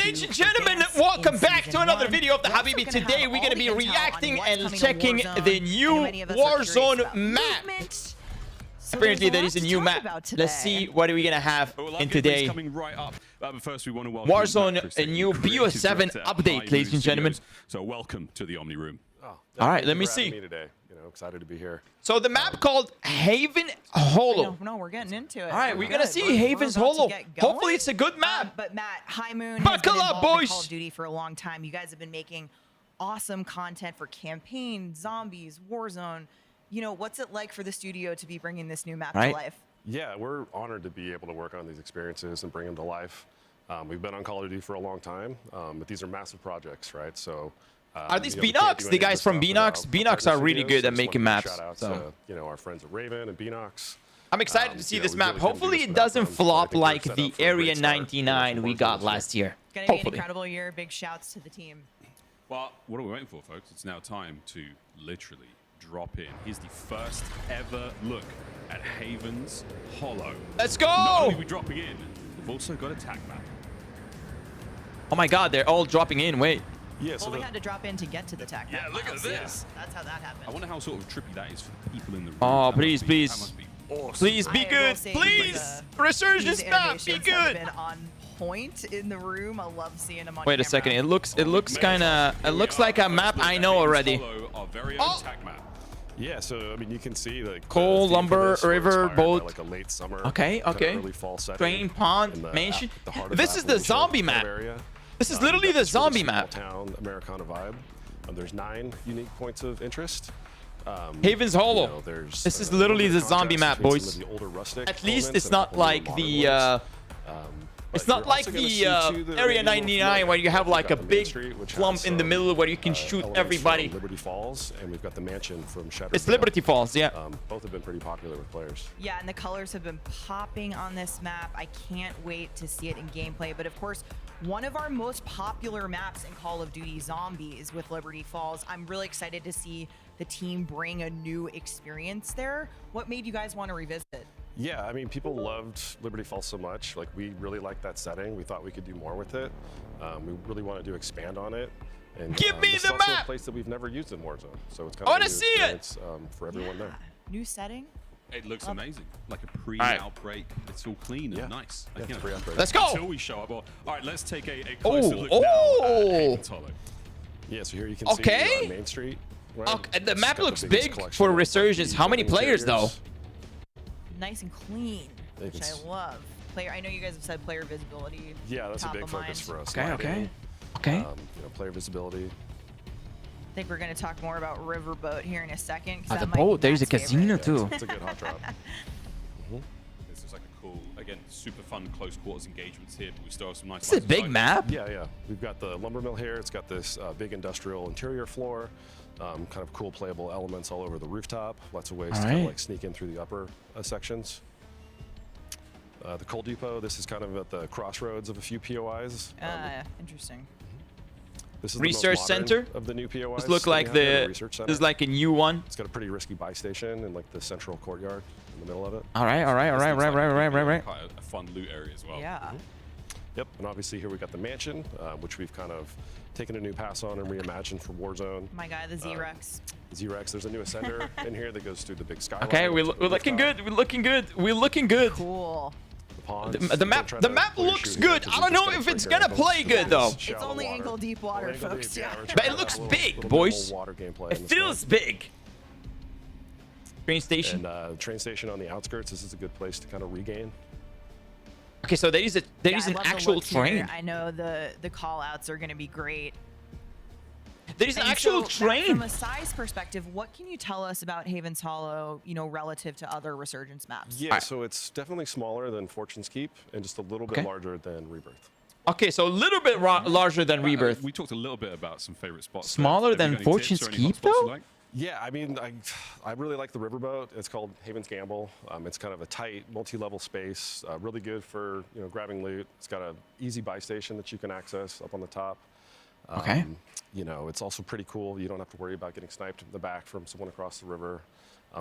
ladies and gentlemen, welcome back to another video of the Habibi. Today we're going to be reacting and checking the new Warzone map. Apparently there is a new map. Let's see what are we going to have in today. Warzone, a new BO7 update, ladies and gentlemen. So welcome to the Omni Room. All right, let me see. Excited to be here. So the map called Haven Hollow. No, we're getting into it. All right, we're gonna see Haven's Hollow. Hopefully it's a good map. But Matt, High Moon Buckle has been up, involved in boys. Call of Duty for a long time. You guys have been making awesome content for campaign, zombies, Warzone. You know, what's it like for the studio to be bringing this new map to life? Yeah, we're honored to be able to work on these experiences and bring them to life. We've been on Call of Duty for a long time, but these are massive projects, right? So. Are these Beanox? The guys from Beanox? Beanox are really good at making maps. Shout out to, our friends at Raven and Beanox. I'm excited to see this map. Hopefully it doesn't flop like the Area 99 we got last year. Gonna be an incredible year. Big shouts to the team. Well, what are we waiting for, folks? It's now time to literally drop in. Here's the first ever look at Haven's Hollow. Let's go! Not only are we dropping in, we've also got a tag map. Oh my god, they're all dropping in. Wait. Yeah, so we had to drop in to get to the tech. Yeah, look at this. That's how that happened. I wonder how sort of trippy that is for the people in the room. Oh, That please, must be- please. That must be awesome. Please be good. Please. Resurgence map, be good. Been on point in the room. I love seeing them on Wait a camera. second. It looks kind of. It looks like a map I know already. Our very own tag map. Yeah, so I mean, you can see like Coal, lumber, river, boat. like a late summer, Okay, okay. early fall setting. Train, pond, in the, mansion. the heart of This is the Appalachian zombie kind of map. area. This is literally the That's really zombie small map. town Americana vibe. There's 9 unique points of interest. Haven's Hollow. There's, This is literally the zombie map, between boys. some of the older rustic At least elements it's and a not couple of like modern the. ones. It's But not you're like also gonna the see, too, the Area medieval 99 flag. where you have We've like a got the main big street, which clump has in the some, middle where you can shoot elements everybody. from Liberty Falls, and we've got the mansion from Shattered. It's Liberty Falls, yeah. Both have been pretty popular with players. Yeah, and the colors have been popping on this map. I can't wait to see it in gameplay. But of course, one of our most popular maps in Call of Duty Zombies with Liberty Falls. I'm really excited to see the team bring a new experience there. What made you guys want to revisit? Yeah, I mean, people loved Liberty Falls so much. Like, we really liked that setting. We thought we could do more with it. We really wanted to expand on it. And Give me this the is also map! a place that we've never used in Warzone, so it's kind I of wanna a new see it! experience, for everyone there. New setting? It looks amazing. Like a pre-outbreak. It's all clean and nice. Yeah, it's pre-outbreak. Let's go! Until we show up. All right, let's take a closer look now at Haven's Hollow. Yeah, so here you can Okay. see on Main Street. Right? Okay, the It's map got looks biggest big collection for of, Resurgence. How many players though? interiors. Nice and clean, which I It's- love. I know you guys have said player visibility. Yeah, that's a top big of focus mind. for us. Okay, okay. Lighting, Okay. player visibility. I think we're going to talk more about Riverboat here in a second. Ah, the boat. There's a casino too. It's a good hot drop. This is like a cool, again, super fun close quarters engagements here, but we still have some nice. It's a lights big inside. map. Yeah. We've got the lumber mill here. It's got this big industrial interior floor. Kind of cool playable elements all over the rooftop. Lots of ways to kind of like sneak in through the upper sections. The coal depot. This is kind of at the crossroads of a few POIs. Interesting. This is Research the most modern center? of the new POIs. This look that we like have here, the. research This center. is like a new one. It's got a pretty risky buy station in like the central courtyard in the middle of it. All right. This looks like quite a fun loot area as well. Yeah. Yep, and obviously here we got the mansion, which we've kind of taken a new pass on and reimagined for Warzone. My guy, the Z-Rex. Z-Rex, there's a new ascender in here that goes through the big skyline. Okay, we're looking good. We're looking good. We're looking good. Cool. The ponds. The map looks good. I don't know if it's gonna play good though. It's only ankle deep water, folks. Yeah. But it looks big, boys. It feels big. Train station. And train station on the outskirts. This is a good place to kind of regain. Okay, so there is I an love the actual looks here. train. I know the call outs are going to be great. There is an And actual so, Matt, train. From a size perspective, what can you tell us about Haven's Hollow, relative to other Resurgence maps? Yeah, so it's definitely smaller than Fortune's Keep and just a little bit larger than Rebirth. Okay, so a little bit larger than Rebirth. We talked a little bit about some favorite spots. Smaller Have you than got any Fortune's tips or any Keep, hotspots you though? like? Yeah, I mean, I really like the riverboat. It's called Haven's Gamble. It's kind of a tight, multi-level space, really good for grabbing loot. It's got an easy buy station that you can access up on the top. Okay. You know, it's also pretty cool. You don't have to worry about getting sniped in the back from someone across the river.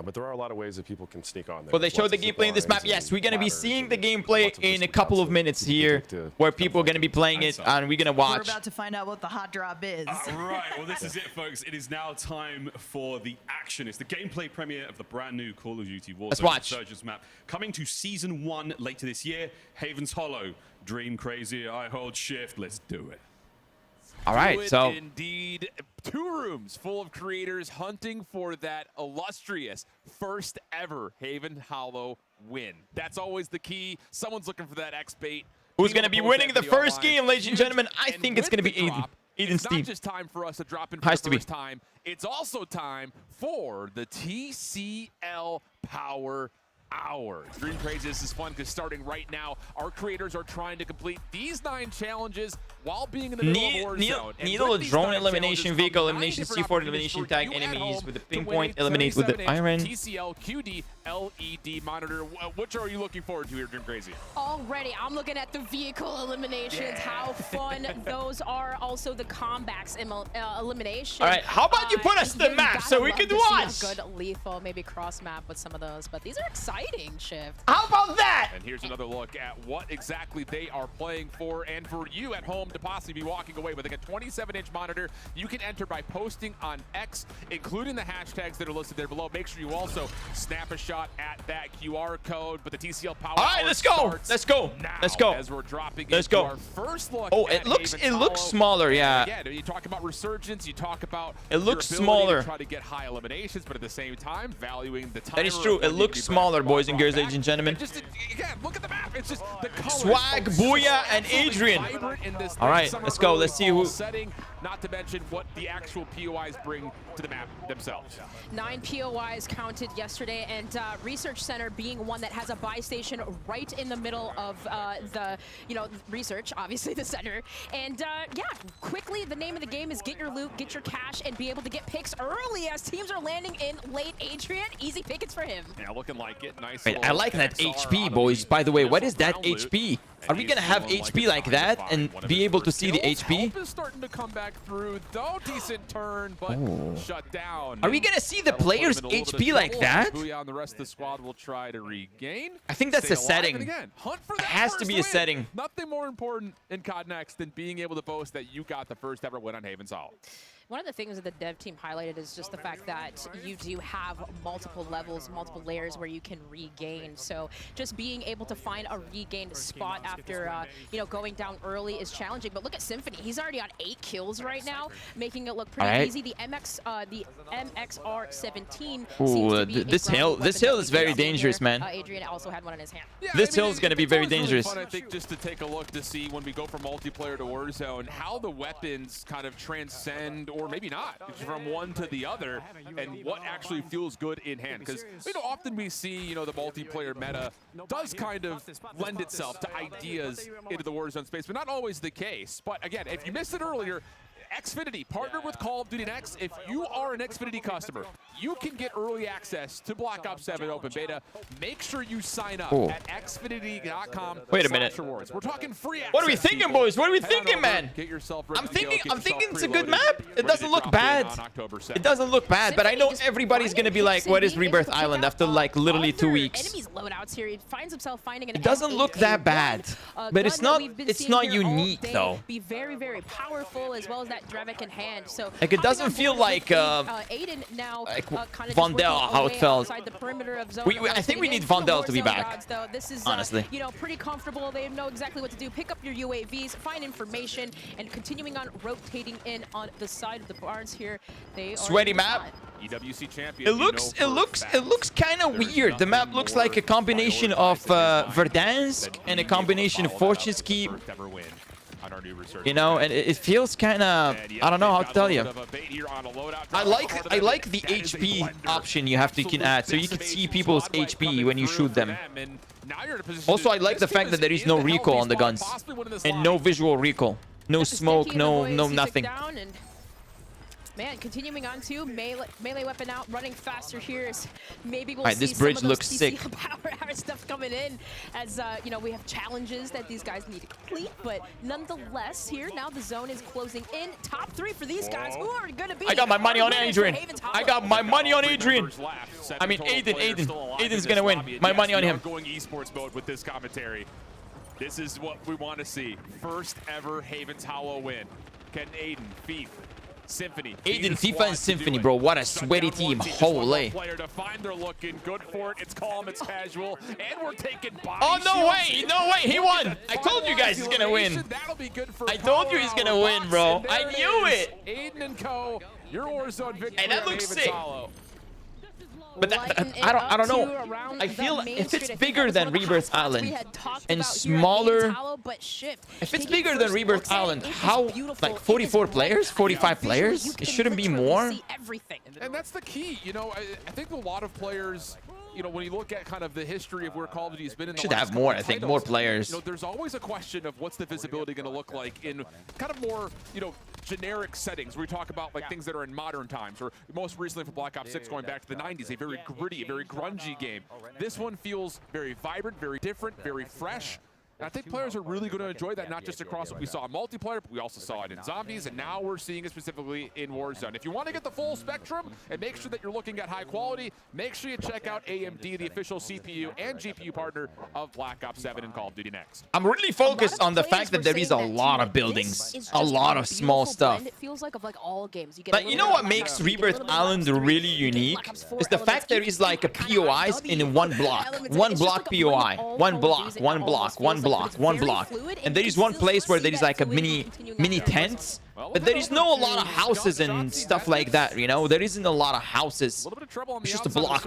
But there are a lot of ways that people can sneak on there. Well, they showed the gameplay in this map. Yes, we're going to be seeing the gameplay in a couple of minutes here, where people are going to be playing it, and we're going to watch. We're about to find out what the hot drop is. Right, well, this is it, folks. It is now time for the action. It's the gameplay premiere of the brand new Call of Duty Warzone Resurgence map, coming to Season 1 later this year. Haven's Hollow, Dream Crazy, I hold shift. Let's do it. All right, so indeed, 2 rooms full of creators hunting for that illustrious first ever Haven Hollow win. That's always the key. Someone's looking for that X bait. who's going to be winning the first game, ladies and gentlemen? I think it's going to be Aiden. It's Steve. not just time for us to drop in for the first time. It's also time for the TCL Power Hour. Dream Crazy, this is fun because starting right now, our creators are trying to complete these 9 challenges while being in the middle of Warzone. Needle, drone elimination, vehicle elimination, C4 elimination, tag enemies with the pinpoint, eliminate with the iron. TCL QD LED monitor. Which are you looking forward to here, Dream Crazy? Already, I'm looking at the vehicle eliminations, how fun those are. Also, the comebacks elimination. All right, how about you put us the map so we can watch? Good lethal, maybe cross map with some of those, but these are exciting, Shift. How about that? And here's another look at what exactly they are playing for, and for you at home to possibly be walking away with like a 27-inch monitor. You can enter by posting on X, including the hashtags that are listed there below. Make sure you also snap a shot at that QR code. But the TCL Power. All right, let's go. Let's go. Let's go. As we're dropping let's go. Our first look. Oh, it looks smaller. Yeah. Again, you talk about Resurgence. You talk about it looks your smaller. To try to get high eliminations, but at the same time, valuing the time. That is true. It looks smaller, boys and girls, ladies and gentlemen. And just again, look at the map. It's just the colors. Swag, Booyah, and Adrian. All right, let's go. Let's see who. Setting, not to mention what the actual POIs bring to the map themselves. 9 POIs counted yesterday, and Research Center being one that has a buy station right in the middle of the, research, obviously the center. And yeah, quickly, the name of the game is get your loot, get your cash, and be able to get picks early as teams are landing in late. Adrian, easy pickets for him. Yeah, looking like it. Nice. Wait, I like that HP, boys. By the way, what is that HP? Are we gonna have HP like that and be able to see the HP? Hope is starting to come back through, though. Decent turn, but shut down. Are we gonna see the players' HP like that? Booyah and the rest of the squad will try to regain. I think that's a setting. Again, hunt for that has to be a win. setting. Nothing more important in COD Next than being able to boast that you got the first ever win on Haven's Hollow. One of the things that the dev team highlighted is just the fact that you do have multiple levels, multiple layers where you can regain. So just being able to find a regained spot after, going down early is challenging. But look at Symphony; he's already on 8 kills right now, making it look pretty easy. The MXR-17. Ooh, this hill is very dangerous, man. Adrian also had one in his hand. Yeah, this hill is going to be very dangerous. Really fun, I think, just to take a look to see when we go from multiplayer to Warzone, how the weapons kind of transcend, or maybe not, from one to the other, and what actually feels good in hand. Because often we see, the multiplayer meta does kind of lend itself to ideas into the Warzone space, but not always the case. But again, if you missed it earlier, Xfinity partnered with Call of Duty Next. If you are an Xfinity customer, you can get early access to Black Ops 7 Open Beta. Make sure you sign up at xfinity.com. Wait a minute. Rewards. We're talking free access. What are we thinking, boys? What are we thinking, man? Get yourself ready I'm thinking it's a good map. It doesn't look bad. It doesn't look bad, but I know everybody's gonna be like, "What is Rebirth Island?" After like literally 2 weeks. Enemies loadouts here. He finds himself finding an It doesn't look that bad, but it's not unique though. Be very, very powerful, as well as that Drevik in hand. So like it doesn't feel like Aiden now kind of Vondel, how it felt. The perimeter of zone. I think we need Vondel to be back. Gods, though. This is honestly, pretty comfortable. They know exactly what to do. Pick up your UAVs, find information, and continuing on rotating in on the side of the barns here. They sweaty map. EWC champion. It looks kind of weird. The map looks like a combination of Verdansk and a combination of Fortune's Keep. And it feels kind of, I don't know how to tell you. I like the HP option you can add, so you can see people's HP when you shoot them. Also, I like the fact that there is no recoil on the guns and no visual recoil, no smoke, no nothing. Man, continuing on to melee weapon out, running faster here. Maybe we'll All right, see this bridge some of looks those sick. TC power hour stuff coming in as, you know, we have challenges that these guys need to complete. But nonetheless, here now the zone is closing in. Top 3 for these guys. Who are going to be? I got my money on Adrian. I got my money on Adrian. Left. I mean, Aiden. Aiden's going gonna win. My money on him. Going esports mode with this commentary. This is what we want to see. First ever Haven's Hollow win. Can Aiden, Thief, Symphony. Aiden, FIFA, and Symphony, bro. What a sweaty team. Holy. Player to find, they're looking good for it. It's calm, it's casual, and we're taking body Oh, no way. shields. No way. He won. I told you guys he's going to win. That'll be good for I told you he's going to win, bro. I knew it. Aiden and Co. Your Warzone victory. Hey, that looks Haven's sick. Hollow. But I don't know. I feel if it's bigger than Rebirth Island and smaller, if it's bigger than Rebirth Island, how, like 44 players, 45 players? It shouldn't be more. And that's the key. You know, I think a lot of players, you know, when you look at kind of the history of where Call of Duty has been in the Should last have couple more, of I think, titles, more players. You know, there's always a question of what's the visibility going to look like in kind of more, you know, generic settings where we talk about like things that are in modern times, or most recently for Black Ops 6 going back to the 90s, a very gritty, very grungy game. This one feels very vibrant, very different, very fresh. And I think players are really going to enjoy that, not just across what we saw in multiplayer, but we also saw it in zombies, and now we're seeing it specifically in Warzone. If you want to get the full spectrum and make sure that you're looking at high quality, make sure you check out AMD, the official CPU and GPU partner of Black Ops 7 and Call of Duty Next. I'm really focused on the fact that there is a lot of buildings, a lot of small stuff. It feels like all games. But you know what makes Rebirth Island really unique? Is the fact there is like a POIs in one block. One block POI. One block, one block, one block. And there is one place where there is like a mini tents. But there is no a lot of houses and stuff like that, you know? There isn't a lot of houses. It's just a block.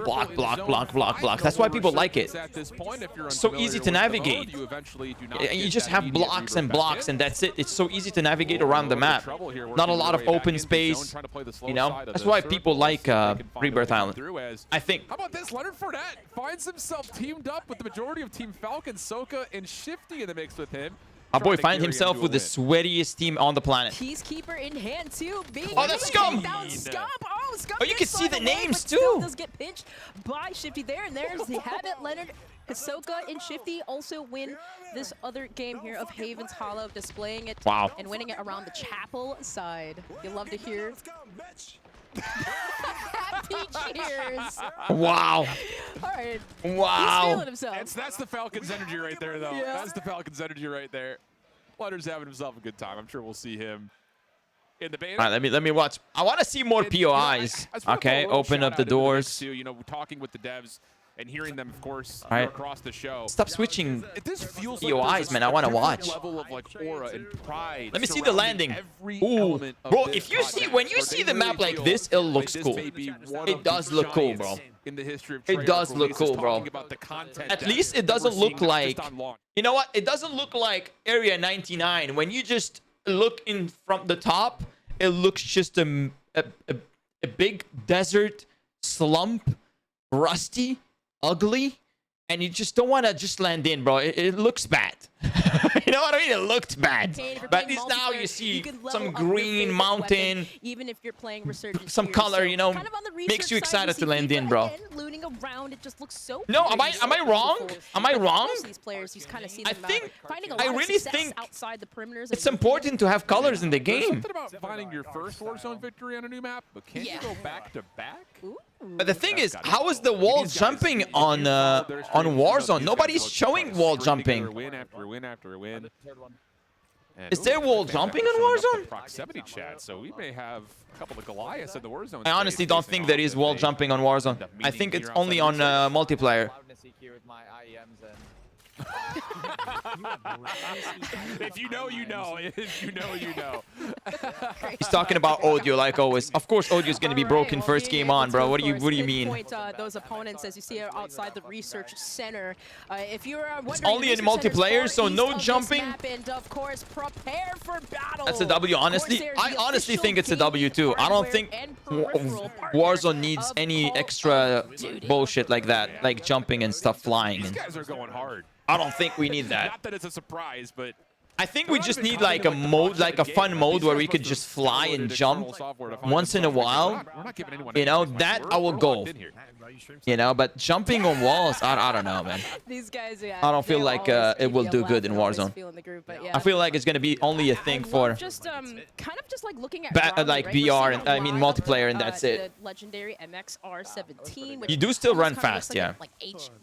That's why people like it. It's so easy to navigate. You just have blocks and blocks, and that's it. It's so easy to navigate around the map. Not a lot of open space, you know? That's why people like Rebirth Island, I think. How about this? Leonard Fournette finds himself teamed up with the majority of Team Falcon, Soka, and Shifty in the mix with him. Our boy finds himself with the sweatiest team on the planet. Peacekeeper in hand too. Oh, that's Scum! Scum! Oh, you can see the names too. Does get pinched by Shifty there, and there's the habit. Leonard, Hisoka, and Shifty also win this other game here of Haven's Hollow, displaying it and winning it around the chapel side. You love to hear. Happy cheers! Wow! All right. Wow! He's feeling himself. That's the Falcons' energy right there, though. Yeah. That's the Falcons' energy right there. Leonard's having himself a good time. I'm sure we'll see him in the band. All right, let me watch. I want to see more POIs. Okay, open up the doors. Too, you know, talking with the devs and hearing them, of course, right across the show. Stop switching This feels POIs, like man. I want to watch. level of like aura and pride. Let me see the landing. Ooh, bro, if you see when you see the map like this, it looks cool. It does look cool, bro. In the history of it does look cool, bro. At least it doesn't look like, you know what? It doesn't look like Area 99. When you just look in from the top, it looks just a big desert slump, rusty, ugly, and you just don't want to just land in, bro. It looks bad. You know what I mean? It looked bad. But at least now you see some green mountain, even if you're playing Resurgence some here. color, So you know, kind of on the makes you research side, excited to land in, people bro. again looting around. It just looks so No, am pretty, I wrong? beautiful. Am I But wrong? most of these players, you've kind of seen I them think- finding a I lot of really success think outside the perimeters. It's important to have colors in the There's game. something about finding your first Warzone victory on a new map, but can't you go back to back? But the thing is, how is the wall jumping on Warzone? Nobody's showing wall jumping. Win after win after win. Is there wall jumping on Warzone? Proximity chat, so we may have a couple of Goliaths in the Warzone. I honestly don't think there is wall jumping on Warzone. I think it's only on multiplayer. If you know, you know. If you know, you know. He's talking about audio like always. Of course, audio is going to be broken first game on, bro. What do you mean? Point, those opponents, as you see outside the research center. If you're It's only in multiplayer, so no jumping. And of course, prepare for battle. That's a W, honestly. I honestly think it's a W too. I don't think Warzone needs any extra bullshit like that, like jumping and stuff flying. These guys are going hard. I don't think we need that. Not that it's a surprise, but I think we just need like a mode, like a fun mode where we could just fly and jump once in a while. You know, that I will go. You know, but jumping on walls, I don't know, man. These guys, yeah, I don't feel like it will do good in Warzone. I feel like it's gonna be only a thing for just kind of just like looking at like VR and I mean multiplayer, and that's it. The legendary MXR17, which You do still run almost kinda fast, looks yeah. like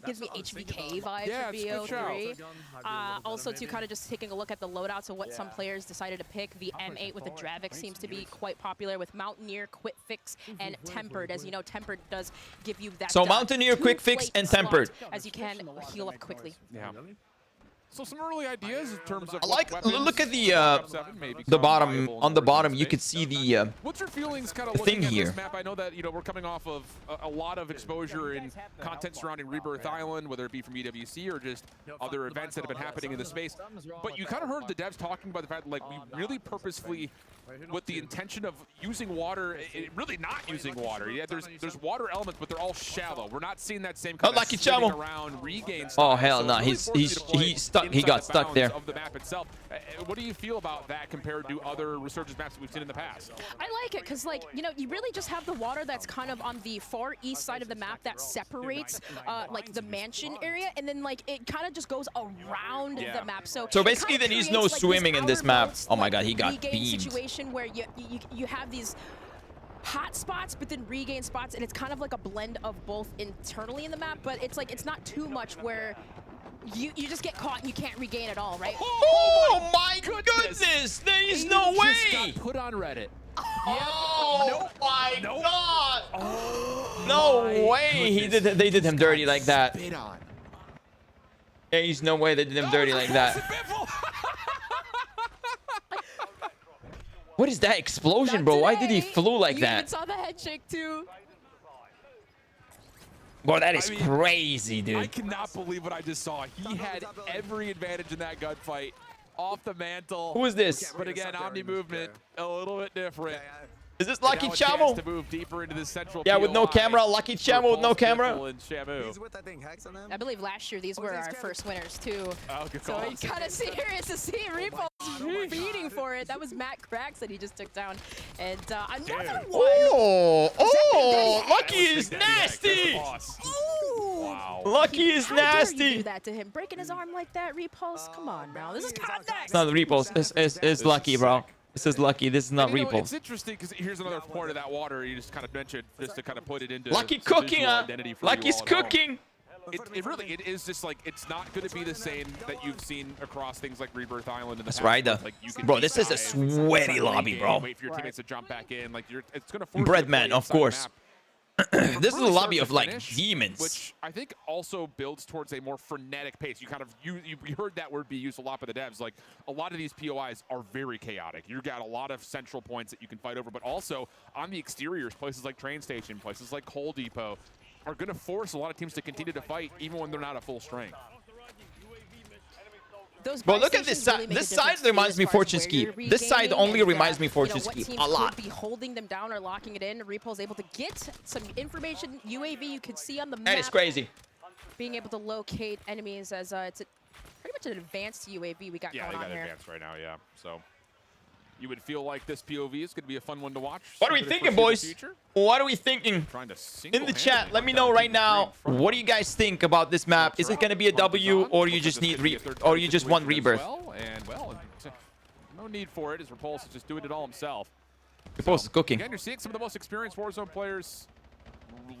gives me HVK vibes Yeah, for it's a good BO3. shout. Also, too, kind of just taking a look at the loadouts of what some players decided to pick. The M8 with the Dravik seems to be quite popular with Mountaineer, Quick Fix, and Tempered. As you know, Tempered does give you that. So Mountaineer, Quick Fix, and Tempered. As you can heal up quickly. Yeah. So some early ideas in terms of I like what weapons, look at the may become bottom viable on in the Resurgence bottom. You space. could see the What's your feelings kind of the looking thing at here. this map? I know that, you know, we're coming off of a lot of exposure in content surrounding Rebirth Island, whether it be from EWC or just other events that have been happening in the space. But you kind of heard the devs talking about the fact that, like, we really purposefully, with the intention of using water, really not using water. Yeah, there's water elements, but they're all shallow. We're not seeing that same kind of Lucky spinning Chamo. around regain Oh style. hell So no, it's really he's forced you to play stuck. He inside got the stuck bounds there. of the map itself. What do you feel about that compared to other Resurgence maps that we've seen in the past? I like it because, like, you know, you really just have the water that's kind of on the far east side of the map that separates, like, the mansion area, and then, like, it kind of just goes around the map. So basically, it kinda there is creates, no like, this swimming in this outer map. moats, Oh my like, God, he got regain beamed. situation where you have these hot spots, but then regain spots, and it's kind of like a blend of both internally in the map, but it's like it's not too much where you just get caught and you can't regain at all, right? Oh my goodness! There is no Just way! got put on Reddit. Oh my God! No way! They did him dirty like that. Spit on. There's no way they did him dirty like that. What is that explosion, bro? Why did he flew like You that? even saw the head shake too. Bro, that is I mean, crazy, I dude. cannot believe what I just saw. He had every advantage in that gunfight. Off the mantle. Who is this? But again, Omni movement, a little bit different. Is this Lucky Now a chance Chamo? to move deeper into the central Yeah, with no POI camera. Lucky for Chamo with no both camera. Biffle and Shamu. I believe last year these were our first winners too. Oh, good So call. I'm kind of serious to see Repulse feeding for it. That was Matt Cracks that he just took down. And another one. Oh, Lucky is Big Daddy X, that's the nasty. boss. Ooh. Wow. Lucky is How dare you nasty. do that to him? Breaking his arm like that, Repulse? Come on now. This is COD NEXT. It's not the Repulse. It's Lucky, bro. This is Lucky. This is not And, you know, Repulse. it's interesting because here's another point of that water you just kind of mentioned, just to kind of put it into Lucky some cooking, visual huh? identity for Lucky's you all at home. cooking. It is just like, it's not going to be the same that you've seen across things like Rebirth Island in the That's past. right, where, though. like, you can Bro, this is a dive, sweaty try to lobby, regain, bro. Wait for your teammates to jump back in. Like, it's going to force Bread you to man, play of inside the course. map. This is a Really lobby start of to like finish, demons. which I think also builds towards a more frenetic pace. You kind of you heard that word be used a lot by the devs. Like, a lot of these POIs are very chaotic. You've got a lot of central points that you can fight over, but also on the exteriors, places like train station, places like coal depot, are going to force a lot of teams to continue to fight even when they're not at full strength. Those Bro, buy look at this stations side. really make a This side difference, too, reminds as me far as Fortune where Keep. you're This side regaining only and, reminds me you know, Fortune what Keep teams a lot. could be holding them down or locking it in. Repulse able to get some information. UAV you could see on the map. That is crazy. Being able to locate enemies as it's pretty much an advanced UAV we got Yeah, going they on got here. advanced right now, yeah. So you would feel like this POV is going to be a fun one to watch. What are we thinking, boys? What are we thinking? Trying to In the chat, let me know right now. What do you guys think about this map? Is it going to be a W, or you just need or you just want Rebirth? Well, no need for it, as Repulse is just doing it all himself. Repulse is cooking. Again, you're seeing some of the most experienced Warzone players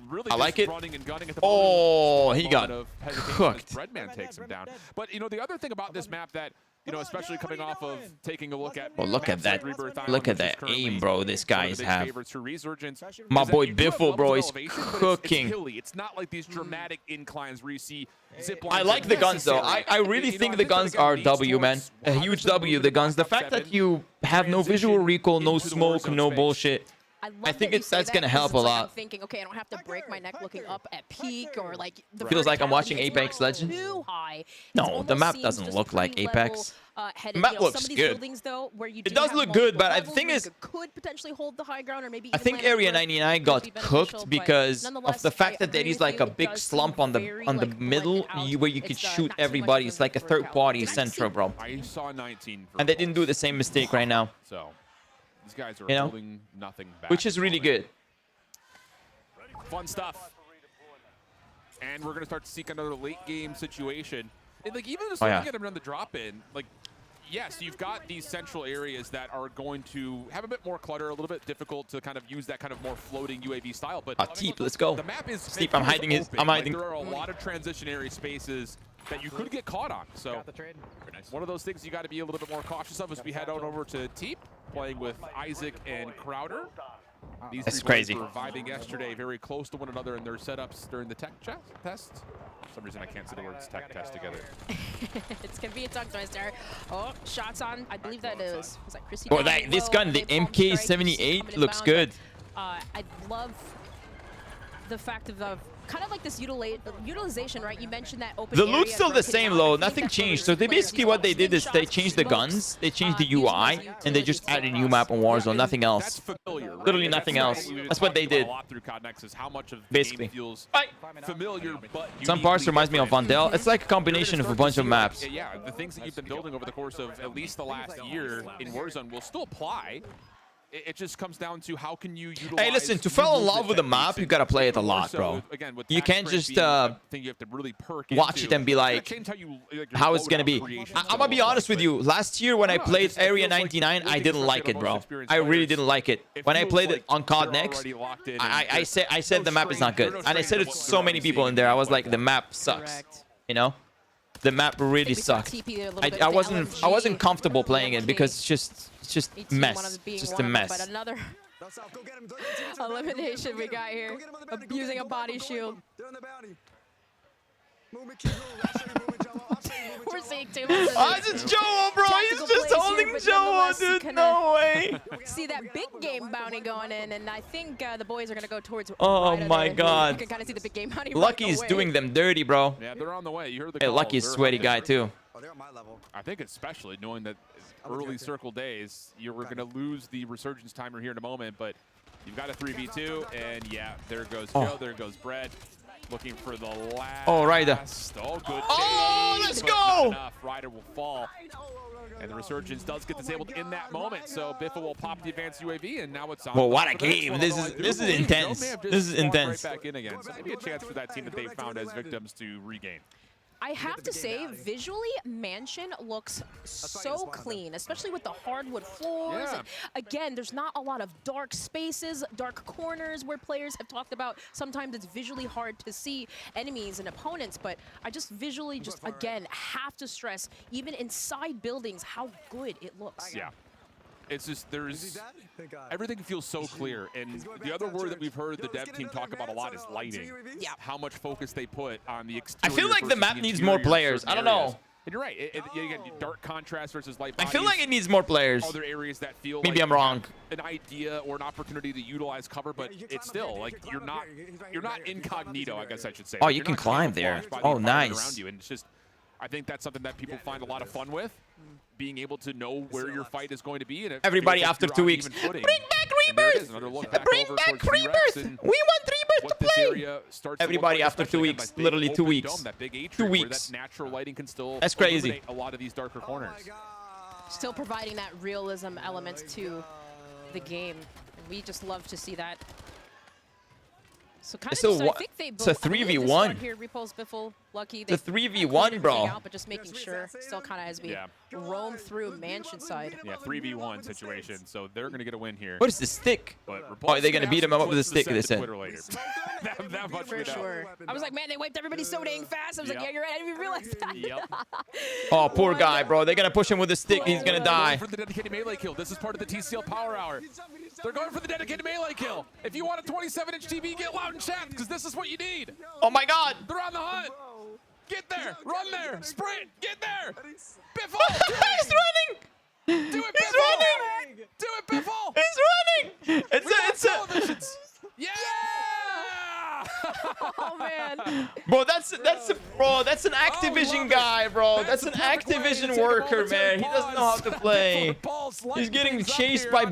really I like just it. running and gunning at the Oh, moment. he got Moment of hesitation cooked. as Breadman takes him down. But, you know, the other thing about this map that, you know, especially coming off of taking a look at Oh, look at maps like that. Rebirth Island, Look at which is that currently aim, bro. These one of the guys big have. favorites for Resurgence, My is that boy you do have Biffle, bro, levels is of elevation, but cooking. It's hilly. It's not like these dramatic inclines where you see zip I lines like that the guns, though. necessarily- I really You know, think I the that guns again are leads W, man. towards A how huge does the W. move The in guns. The Black fact that Ops you have no visual transition recall, no into the smoke, Warzone no space. bullshit. I love I think that you say that's that gonna 'cause help it's a like I'm lot. thinking, okay, I don't have to break my neck looking up at peak or like the Feels like I'm verticality watching is Apex not Legends. too high. It No, the almost map seems doesn't just look like pretty level, Apex. headed. Map You know, looks some of these good. buildings, though, where you It does have look good, multiple but the levels thing where is, you could potentially hold the high ground, or maybe I even think land at Area first 99 could got be beneficial, cooked but because of nonetheless, the fact I that there agree is with like you. a It big does slump seem on the very, middle blended out. where you could It's, shoot not too much everybody. of It's a like a vertical. third party Did I centro, see- bro. I saw 19 for And they didn't do the Pulse. same mistake right now, So these guys are You know? holding nothing back. which is really good. Fun stuff. And we're going to start to seek another late game situation. And like even just looking at them on the drop in, like yes, you've got these central areas that are going to have a bit more clutter, a little bit difficult to kind of use that kind of more floating UAV style. But Teep, let's go. the map is Steep, I'm hiding his. open. I'm hiding. Like, there are a lot of transitionary spaces that you could get caught on. So one of those things you got to be a little bit more cautious of as we head on over to Teep, playing with Isaac and Crowder. These This is three players crazy. were vibing yesterday, very close to one another in their setups during the tech test. For some reason, I can't say the words tech test together. It's gonna be a tongue twister. Oh, shots on. I believe that is. Was that Chrissy? Well, down this low? gun, the They palm strike, MK78 coming looks inbound, good. but, I love the fact of the kind of like this utilization, right? You mentioned that open The area loot's still the broken same, down. I though. feel like Nothing that's where changed. So they players basically use what they did is they slingshots, changed the smokes, guns, they changed the using those UI, and they just added a new map on Warzone. Nothing else. That's familiar, right? Literally And nothing that's else. something we've been That's what they talking did. about a lot through COD NEXT is how much of the Basically. game feels Right. familiar, but Some parts uniquely reminds me of different. Vandel. It's like a combination of a bunch of maps. Yeah, the things that you've been building over the course of at least the last year in Warzone will still apply. It just comes down to how can you utilize. Hey, listen, to fall in love with a map, you gotta play it a lot, bro. Again, with You can't just thing you have to really perk watch it and be like, how it's gonna be. I'm gonna be honest with you. Last year when I played Area 99, I didn't like it, bro. I really didn't like it. When I played it on COD Next, I said the map is not good, and I said it to so many people in there. I was like, the map sucks. Correct. You know, the map really sucks. I wasn't comfortable playing it because it's just mess. It's just a mess. But another elimination we got here, abusing a body shield. We're seeing too much. Oh, it's Joe, bro. He's just holding Joe, dude. No way. See that big game bounty going in, and I think the boys are gonna go towards. Oh right of my there. God. You can kind of see the big game bounty. Lucky's doing them dirty, bro. Yeah, they're on the way. You heard the Hey, calls. Lucky's a They're sweaty headed. guy too. Oh, they're on my level. I think especially knowing that early circle days, you were going to lose the resurgence timer here in a moment, but you've got a 3v2, and yeah, there goes Joe, there goes Brett, looking for the last. Oh, Ryder. Oh, good. Oh, save, let's but go. not enough. Ryder will fall. And the resurgence does get disabled in that moment, so Biffa will pop the advanced UAV, and now it's on. Well, what a for the next game. one, This although is- I do this is believe intense. Joe may have just This is spawned intense. Right back in again, so maybe a chance for that team that they found as victims to regain. I have to say, visually, Mansion looks so clean, especially with the hardwood floors. Yeah. Again, there's not a lot of dark spaces, dark corners where players have talked about. Sometimes it's visually hard to see enemies and opponents, but I just visually just, again, have to stress, even inside buildings, how good it looks. Yeah. It's just, there's, everything feels so clear. And the other word that we've heard the dev team talk about a lot is lighting. Yeah. How much focus they put on the I exterior. feel like the versus map needs more interior in players. certain I don't areas. know. And you're right. You get dark contrast versus light I bodies. feel like it needs more players. Other areas that feel Maybe like I'm wrong. an idea or an opportunity to utilize cover, but it's still like you're not incognito, I guess I should say. Oh, Like, you you're can not climb there. camouflaged by the Oh, environment nice. around you. And it's just, I think that's something that people find a lot of fun with, being able to know where your fight is going to be. And it Everybody feels like after you're 2 on weeks. even footing. Bring back And there it Rebirth! is, another look back Bring over back towards T-Rex Rebirth! and We want Rebirth to what this play! area starts to Everybody look like, after 2 especially weeks. that big Literally 2 open weeks. dome, that big atrium 2 where weeks. that natural lighting can still That's crazy. illuminate a lot of these darker corners. Still providing that realism element to the game. And we just love to see that. So kind It's of a just, I wa- think they it's a both- I believe this 3v1. one here, Repulse, Biffle, Lucky. It's a they 3v1, figured bro. everything out, but just making sure, still kind of as we Yeah. roam through Mansion side. Yeah, 3v1 situation, so they're going to get a win here. What is the stick? But Oh, are they gonna beat him up with a stick, They they said. Twitter later. that much For we know. sure. I was like, man, they wiped everybody so dang fast. I was like, Yep. yeah, you're right. I didn't even realize that. Yep. Oh, poor guy, bro. They're gonna push him with a stick. He's gonna Going die. for the dedicated melee kill. This is part of the TCL Power Hour. They're going for the dedicated melee kill. If you want a 27-inch TV, get loud in chat, because this is what you need. Oh my God! They're on the hunt. Get there. Run there. Sprint. Get there. Biffle. He's running! Do it, He's Biffle. running! Do it, Biffle. He's running! It's a. Televisions. Yeah! Oh man. Bro, that's an Activision guy, bro. That's an Activision worker, man. He doesn't know how to play. He's getting chased by